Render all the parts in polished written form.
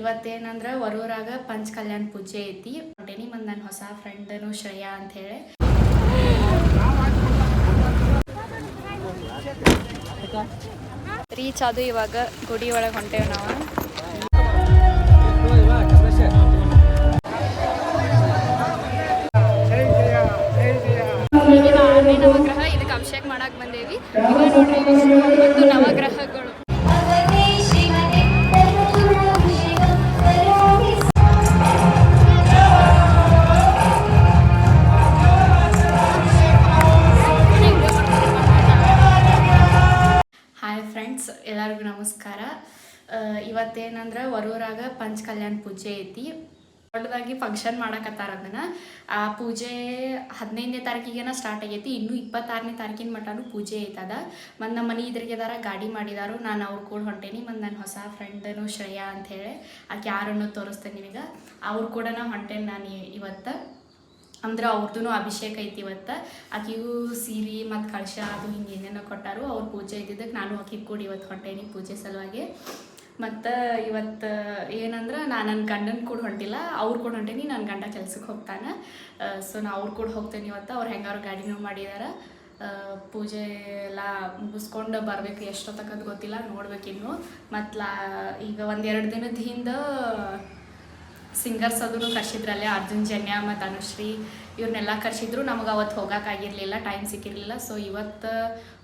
ಇವತ್ತೇನಂದ್ರೆ ವರೂರಾಗ ಪಂಚ ಕಲ್ಯಾಣ ಪೂಜೆ ಐತಿ ಹೊಂಟೇನಿ. ಮತ್ತು ನನ್ನ ಹೊಸ ಫ್ರೆಂಡನು ಶ್ರೇಯಾ ಅಂತ ಹೇಳಿ ರೀಚ್ ಅದು ಇವಾಗ ಗುಡಿ ಒಳಗೆ ಹೊಂಟೇವೆ ನಾವು. ನವಗ್ರಹ ಇದಕ್ಕೆ ಅಭಿಷೇಕ ಮಾಡಕ್ ಬಂದೇವಿ. ಇವಾಗ ನೋಡ್ರಿ 9 ನವಗ್ರಹಗಳು. ಹಾಯ್ ಫ್ರೆಂಡ್ಸ್, ಎಲ್ಲರಿಗೂ ನಮಸ್ಕಾರ. ಇವತ್ತೇನಂದ್ರೆ ವರೂರಾಗ ಪಂಚ ಕಲ್ಯಾಣ ಪೂಜೆ ಐತಿ. ದೊಡ್ಡದಾಗಿ ಫಂಕ್ಷನ್ ಮಾಡಕತ್ತಾರ. ಅದನ್ನು ಆ ಪೂಜೆ 15ನೇ ತಾರೀಕಿಗೆನ ಸ್ಟಾರ್ಟ್ ಆಗೈತಿ. ಇನ್ನೂ 26ನೇ ತಾರೀಕಿನ ಮಟನೂ ಪೂಜೆ ಐತದ. ಮತ್ತು ನಮ್ಮ ಮನೆ ಇದ್ರಿಗೆದಾರ ಗಾಡಿ ಮಾಡಿದಾರು. ನಾನು ಅವ್ರು ಕೂಡ ಹೊಂಟೇನಿ. ಮತ್ತು ನನ್ನ ಹೊಸ ಫ್ರೆಂಡನು ಶ್ರೇಯಾ ಅಂಥೇಳಿ ಆಕೆ ಯಾರನ್ನು ತೋರಿಸ್ತೇನೆ ನಿಮಗೆ. ಅವ್ರು ಕೂಡ ಹೊಂಟೇನಿ ನಾನು ಇವತ್ತು. ಅಂದ್ರೆ ಅವ್ರದ್ದು ಅಭಿಷೇಕ ಐತಿ ಇವತ್ತು. ಆಕೆಗೂ ಸೀರೆ ಮತ್ತು ಕಳಶ ಅದು ಹಿಂಗೆ ಏನೇನೋ ಕೊಟ್ಟಾರು. ಅವ್ರು ಪೂಜೆ ಇದ್ದಿದ್ದಕ್ಕೆ ನಾನು ಆಕೆಗೆ ಕೂಡ ಇವತ್ತು ಹೊಂಟೇನಿ ಪೂಜೆ ಸಲುವಾಗಿ. ಮತ್ತು ಇವತ್ತು ಏನಂದ್ರೆ ನಾನು ನನ್ನ ಗಂಡನ ಕೂಡ ಹೊಂಟಿಲ್ಲ, ಅವ್ರು ಕೂಡ ಹೊಂಟೇನಿ. ನನ್ನ ಗಂಡ ಕೆಲ್ಸಕ್ಕೆ ಹೋಗ್ತಾನೆ. ಸೊ ನಾ ಅವ್ರು ಕೂಡ ಹೋಗ್ತೇನೆ ಇವತ್ತು. ಅವ್ರು ಹೆಂಗಾರು ಗಾಡಿನೂ ಮಾಡಿದಾರೆ. ಪೂಜೆ ಎಲ್ಲ ಮುಗಿಸ್ಕೊಂಡು ಬರಬೇಕು. ಎಷ್ಟೊತ್ತಕ್ಕದು ಗೊತ್ತಿಲ್ಲ, ನೋಡ್ಬೇಕಿನ್ನು. ಮತ್ತು ಈಗ 1-2 ದಿನದ ಹಿಂದೆ ಸಿಂಗರ್ಸ್ ಅದನ್ನು ಕರ್ಸಿದ್ರಲ್ಲೇ ಅರ್ಜುನ್ ಜನ್ಯ ಮತ್ತು ಅನುಶ್ರೀ ಇವ್ರನ್ನೆಲ್ಲ ಕರ್ಸಿದ್ರು. ನಮಗೆ ಅವತ್ತು ಹೋಗೋಕ್ಕಾಗಿರಲಿಲ್ಲ, ಟೈಮ್ ಸಿಕ್ಕಿರಲಿಲ್ಲ. ಸೊ ಇವತ್ತು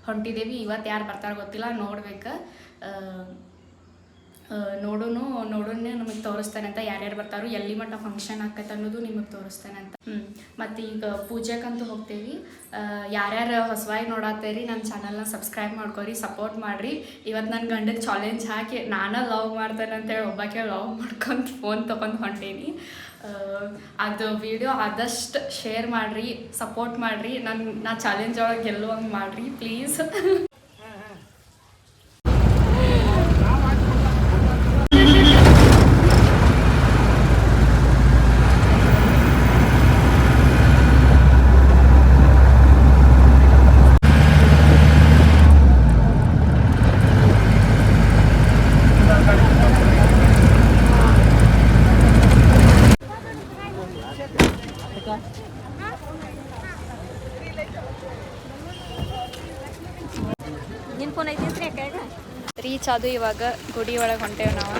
ಹೊಂಟಿದ್ದೇವೆ. ಇವತ್ತು ಯಾರು ಬರ್ತಾರೋ ಗೊತ್ತಿಲ್ಲ, ನೋಡ್ಬೇಕು. ನೋಡೋನು ನಿಮಗೆ ತೋರಿಸ್ತೇನೆ ಅಂತ, ಯಾರ್ಯಾರು ಬರ್ತಾರೋ, ಎಲ್ಲಿ ಮಟ್ಟ ಫಂಕ್ಷನ್ ಆಕತ್ತೆ ಅನ್ನೋದು ನಿಮಗೆ ತೋರಿಸ್ತೇನೆ ಅಂತ. ಮತ್ತು ಈಗ ಪೂಜೆಗಂತೂ ಹೋಗ್ತೇವೆ. ಯಾರ್ಯಾರು ಹೊಸವಾಗಿ ನೋಡತ್ತೀರಿ ನನ್ನ ಚಾನಲ್ನ ಸಬ್ಸ್ಕ್ರೈಬ್ ಮಾಡ್ಕೊರಿ, ಸಪೋರ್ಟ್ ಮಾಡಿರಿ. ಇವತ್ತು ನನ್ನ ಗಂಡಗೆ ಚಾಲೆಂಜ್ ಹಾಕಿ ನಾನು ಲವ್ ಮಾಡ್ತೇನೆ ಅಂತೇಳಿ ಒಬ್ಬಾಕೆ ಲವ್ ಮಾಡ್ಕೊಂಡು ಫೋನ್ ತೊಗೊಂಡು ಹೊಂಟೀನಿ. ಅದು ವಿಡಿಯೋ ಆದಷ್ಟು ಶೇರ್ ಮಾಡಿರಿ, ಸಪೋರ್ಟ್ ಮಾಡಿರಿ. ನಾ ಚಾಲೆಂಜ್ ಒಳಗೆ ಗೆಲ್ಲುವಂಗೆ ಮಾಡಿರಿ ಪ್ಲೀಸ್. ರೀಚ್ ಅದು ಇವಾಗ ಗುಡಿ ಒಳಗೆ ಹೊಂಟೇವೆ ನಾವು.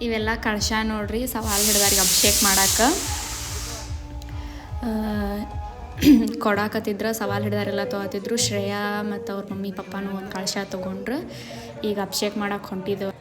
ಇವೆಲ್ಲ ಕಳಶ ನೋಡ್ರಿ, ಸವಾಲು ಹಿಡ್ದಾರಿಗೆ ಅಭಿಷೇಕ ಮಾಡಕ್ಕೆ ಕೊಡಾಕತ್ತಿದ್ರು. ಸವಾಲು ಹಿಡ್ದಾರೆಲ್ಲ ತೊಗೊತಿದ್ರು. ಶ್ರೇಯಾ ಮತ್ತು ಅವ್ರ ಮಮ್ಮಿ ಪಪ್ಪನೂ ಒಂದು ಕಳಶ ತೊಗೊಂಡ್ರು. ಈಗ ಅಭಿಷೇಕ ಮಾಡಕ್ಕೆ ಹೊಂಟಿದ್ದೆವು.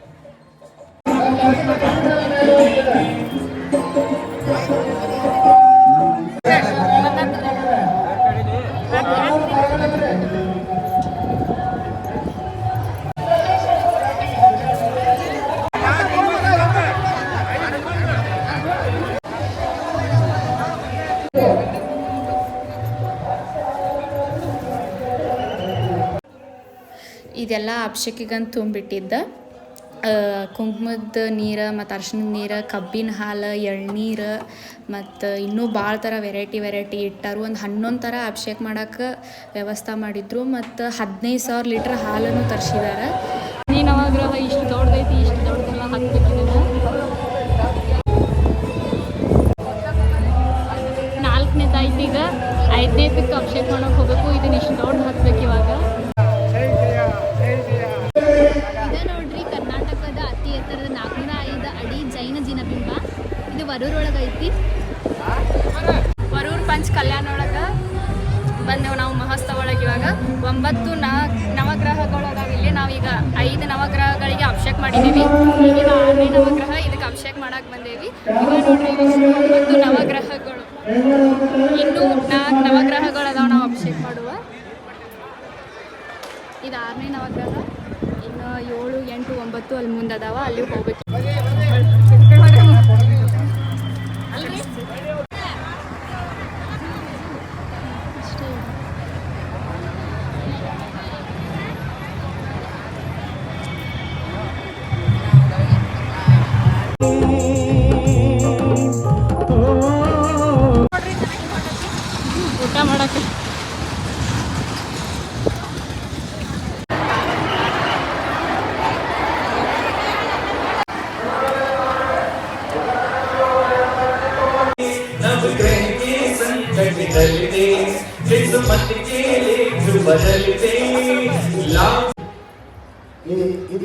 ಇದೆಲ್ಲ ಅಭಿಷೇಕಿಗಂತ ತುಂಬಿಟ್ಟಿದ್ದ ಕುಂಕುಮದ ನೀರು ಮತ್ತು ಅರ್ಶಿಣದ ನೀರು, ಕಬ್ಬಿನ ಹಾಲು, ಎಳ್ನೀರು ಮತ್ತು ಇನ್ನೂ ಭಾಳ ಥರ ವೆರೈಟಿ ಇಟ್ಟಾರು. ಒಂದು 11 ಥರ ಅಭಿಷೇಕ ಮಾಡೋಕ್ಕೆ ವ್ಯವಸ್ಥೆ ಮಾಡಿದ್ರು. ಮತ್ತು 15,000 ಲೀಟ್ರ್ ಹಾಲನ್ನು ತರಿಸಿದ್ದಾರೆ. ನೀನು ಅವಾಗ ಇಷ್ಟು ದೊಡ್ಡದೈತಿ, ಇಷ್ಟು ದೊಡ್ಡದೆಲ್ಲ ಹಾಕ್ಬೇಕಿದೆ. 4ನೇದಾಯ್ತು, ಈಗ 5ನೇದಕ್ಕೆ ಅಭಿಷೇಕ ಮಾಡೋಕೆ ಹೋಗಬೇಕು. ಇದನ್ನ ಇಷ್ಟು ದೊಡ್ಡ ಹಾಕ್ಬೇಕು ಇವಾಗ. ಅತಿ ಎತ್ತರದ 405 ಅಡಿ ಜೈನ ಜಿನಬಿಂಬ. ಇದು ವರೂರೊಳಗೆ ಐತಿ. ವರೂರ್ ಪಂಚ ಕಲ್ಯಾಣ ಒಳಗೆ ಬಂದೆವು ನಾವು ಮಹೋತ್ಸವ ಒಳಗೆ. ಇವಾಗ 9 ನವಗ್ರಹಗಳು ಅದಾವ ಇಲ್ಲಿ. ನಾವೀಗ 5 ನವಗ್ರಹಗಳಿಗೆ ಅಭಿಷೇಕ ಮಾಡಿದ್ದೀವಿ. ಈಗಿನ 6ನೇ ನವಗ್ರಹ ಇದಕ್ಕೆ ಅಭಿಷೇಕ ಮಾಡಕ್ಕೆ ಬಂದೇವಿ. ಈಗ ನೋಡ್ರಿ 9 ನವಗ್ರಹಗಳು, ಇನ್ನೂ 4 ನವಗ್ರಹಗಳು ಅದಾವ ನಾವು ಅಭಿಷೇಕ ಮಾಡುವ. ಇದು 6ನೇ ನವಗ್ರಹ. ಇನ್ನು 7, 8, 9 ಅಲ್ಲಿ ಮುಂದೆ ಅದಾವ, ಅಲ್ಲಿ ಹೋಗ್ಬೇಕು. ಊಟ ಮಾಡಕ್ಕೆ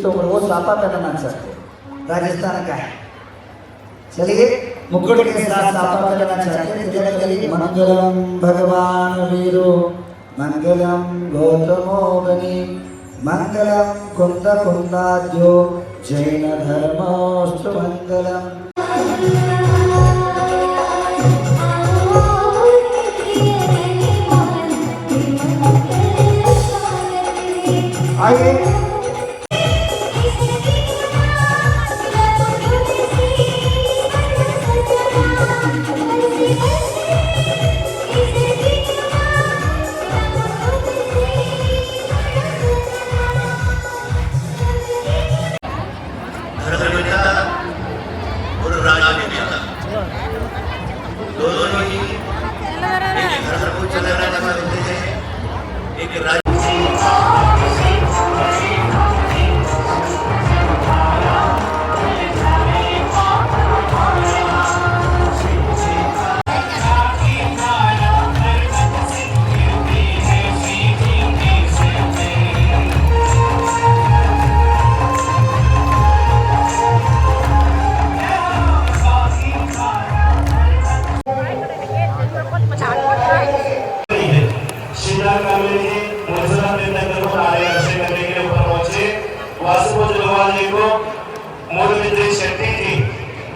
तो वो सापा करना चाहते राजस्थान का है। चलिए मुकुट के साथ सापा करना चाहते हैं। मंगलम भगवान वीरो, मंगलम गौतमो बनी, मंगलम कुंद कुंदाद्यो, जैन धर्मोस्तु मंगलम। आइए और राजनेता दोनों ही एक घर को चलाने वाले हैं। एक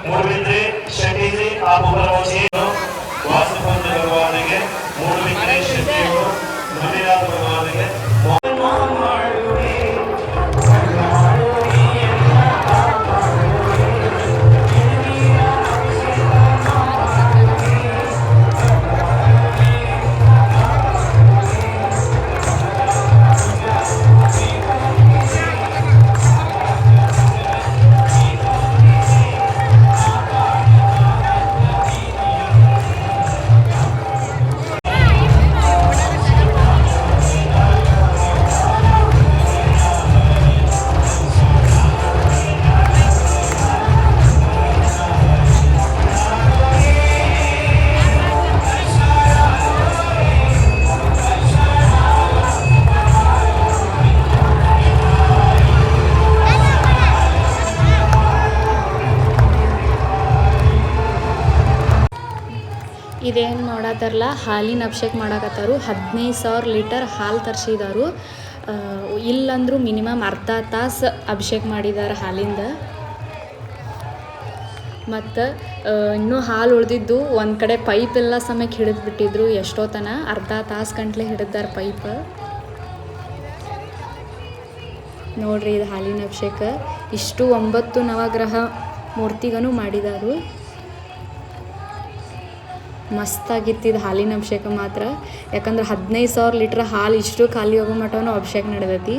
मूडबिद्रे शेट्टी जी आप ऊपर पहुंचिए। वासुदेव भगवान के मूडबिद्रे शेट्टी को धन्यवाद भगवान के ಇದೇನು ಮಾಡತ್ತಾರಲ್ಲ, ಹಾಲಿನ ಅಭಿಷೇಕ ಮಾಡಕತ್ತಾರು. 15,000 ಲೀಟರ್ ಹಾಲು ತರಿಸಿದಾರು. ಇಲ್ಲಂದ್ರೂ ಮಿನಿಮಮ್ ಅರ್ಧ ತಾಸು ಅಭಿಷೇಕ ಮಾಡಿದ್ದಾರೆ ಹಾಲಿಂದ. ಮತ್ತು ಇನ್ನೂ ಹಾಲು ಉಳಿದಿದ್ದು ಒಂದು ಕಡೆ ಪೈಪ್ ಎಲ್ಲ ಸಮಯಕ್ಕೆ ಹಿಡಿದ್ಬಿಟ್ಟಿದ್ರು. ಎಷ್ಟೊತ್ತನ ಅರ್ಧ ತಾಸು ಗಂಟ್ಲೆ ಹಿಡಿದಾರೆ ಪೈಪ್. ನೋಡ್ರಿ ಇದು ಹಾಲಿನ ಅಭಿಷೇಕ. ಇಷ್ಟು 9 ನವಗ್ರಹ ಮೂರ್ತಿಗೂ ಮಾಡಿದಾರು. ಮಸ್ತಾಗಿತ್ತಿದ್ದು ಹಾಲಿನ ಅಭಿಷೇಕ ಮಾತ್ರ. ಯಾಕಂದ್ರೆ 15,000 ಲೀಟ್ರ್ ಹಾಲು ಇಷ್ಟು ಖಾಲಿ ಹೋಗೋ ಮಟ್ಟನೂ ಅಭಿಷೇಕ ನಡೆದೈತಿ.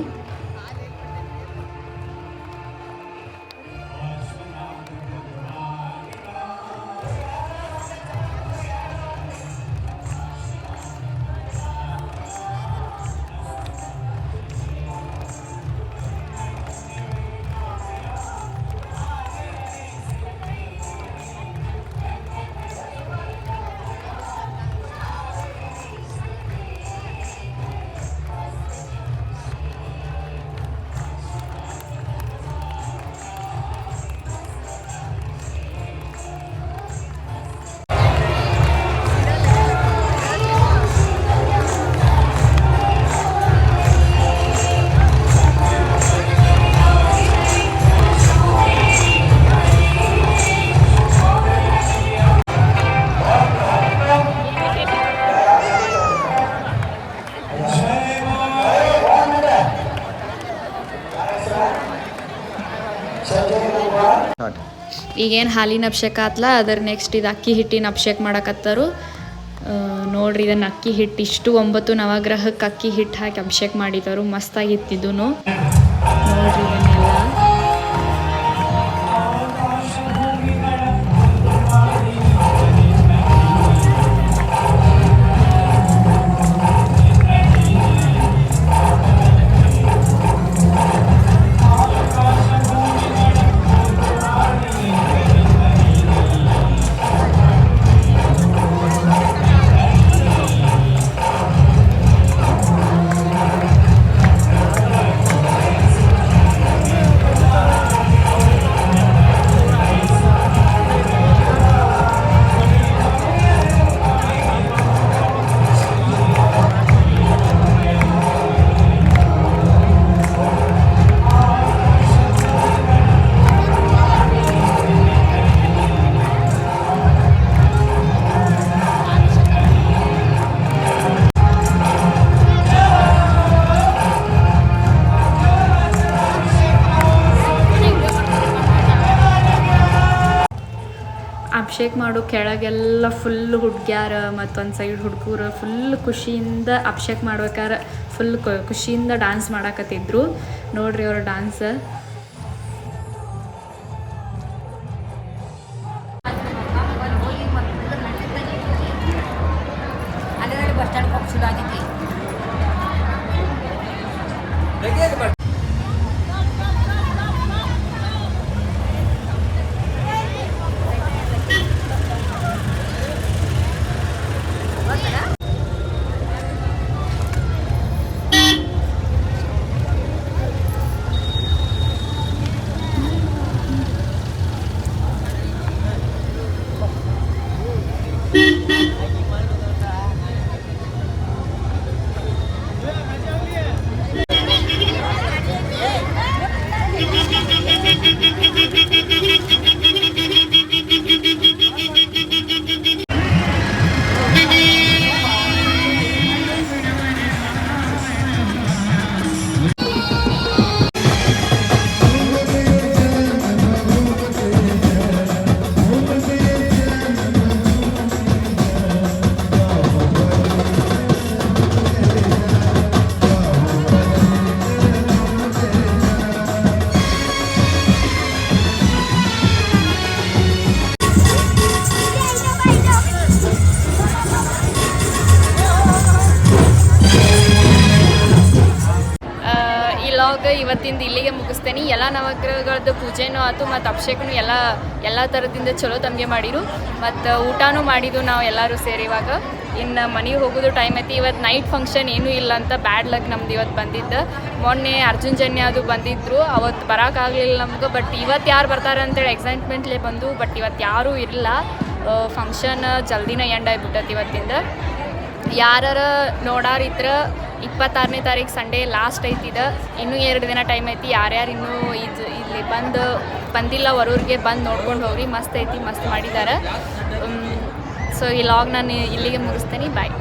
ಈಗೇನು ಹಾಲಿನ ಅಭಿಷೇಕ ಆತ್ಲ ಅದ್ರ ನೆಕ್ಸ್ಟ್ ಇದು ಅಕ್ಕಿ ಹಿಟ್ಟಿನ ಅಭಿಷೇಕ ಮಾಡಕತ್ತಾರು. ನೋಡ್ರಿ ಇದನ್ನು ಅಕ್ಕಿ ಹಿಟ್ಟು ಇಷ್ಟು 9 ನವಗ್ರಹಕ್ಕೆ ಅಕ್ಕಿ ಹಿಟ್ಟು ಹಾಕಿ ಅಭಿಷೇಕ ಮಾಡಿದರು. ಮಸ್ತಾಗಿತ್ತಿದ್ದು ನೋಡ್ರಿ ಇದನ್ನೆಲ್ಲ. ಅಭಿಷೇಕ ಮಾಡು ಕೆಳಗೆಲ್ಲ ಫುಲ್ ಹುಡುಗ್ಯಾರ ಮತ್ತೊಂದು ಸೈಡ್ ಹುಡುಗರು ಫುಲ್ ಖುಷಿಯಿಂದ ಅಭಿಷೇಕ ಮಾಡ್ಬೇಕಾರೆ ಫುಲ್ ಖುಷಿಯಿಂದ ಡ್ಯಾನ್ಸ್ ಮಾಡಕತ್ತಿದ್ರು. ನೋಡ್ರಿ ಅವ್ರ ಡ್ಯಾನ್ಸ್. ಇವತ್ತಿಂದ ಇಲ್ಲಿಗೆ ಮುಗಿಸ್ತೇನೆ. ಎಲ್ಲ ನವಗ್ರಹಗಳದ್ದು ಪೂಜೆನೂ ಆಯ್ತು ಮತ್ತು ಅಭಿಷೇಕನೂ ಎಲ್ಲ ಥರದಿಂದ ಚಲೋ ತಮಗೆ ಮಾಡಿರು ಮತ್ತು ಊಟನೂ ಮಾಡಿದ್ದು ನಾವು ಎಲ್ಲರೂ ಸೇರಿ. ಇವಾಗ ಇನ್ನು ಮನೆಗೆ ಹೋಗೋದು ಟೈಮ್ ಐತಿ. ಇವತ್ತು ನೈಟ್ ಫಂಕ್ಷನ್ ಏನೂ ಇಲ್ಲ ಅಂತ ಬ್ಯಾಡ್ ಲಕ್ ನಮ್ದು ಇವತ್ತು ಬಂದಿದ್ದು. ಮೊನ್ನೆ ಅರ್ಜುನ್ ಜನ್ಯ ಅದು ಬಂದಿದ್ದರು, ಅವತ್ತು ಬರೋಕ್ಕಾಗಲಿಲ್ಲ ನಮ್ಗೆ. ಬಟ್ ಇವತ್ತು ಯಾರು ಬರ್ತಾರೆ ಅಂತೇಳಿ ಎಕ್ಸೈಟ್ಮೆಂಟ್ಲೇ ಬಂದು. ಬಟ್ ಇವತ್ತು ಯಾರೂ ಇರಲಿಲ್ಲ. ಫಂಕ್ಷನ್ ಜಲ್ದಿನ ಎಂಡ್ ಆಗಿಬಿಟ್ಟೈತಿ ಇವತ್ತಿಂದ. ಯಾರು ನೋಡಾರಿದ್ರೆ 26ನೇ ತಾರೀಕು ಸಂಡೇ ಲಾಸ್ಟ್ ಐತಿದ. ಇನ್ನೂ 2 ದಿನ ಟೈಮ್ ಐತಿ. ಯಾರ್ಯಾರು ಇನ್ನೂ ಇಲ್ಲಿ ಬಂದಿಲ್ಲ ವರೂರಿಗೆ ಬಂದು ನೋಡ್ಕೊಂಡು ಹೋಗ್ರಿ. ಮಸ್ತ್ ಐತಿ, ಮಸ್ತ್ ಮಾಡಿದ್ದಾರೆ. ಸೊ ಈ ಲಾಗ್ ನಾನು ಇಲ್ಲಿಗೆ ಮುಗಿಸ್ತೇನೆ. ಬಾಯ್.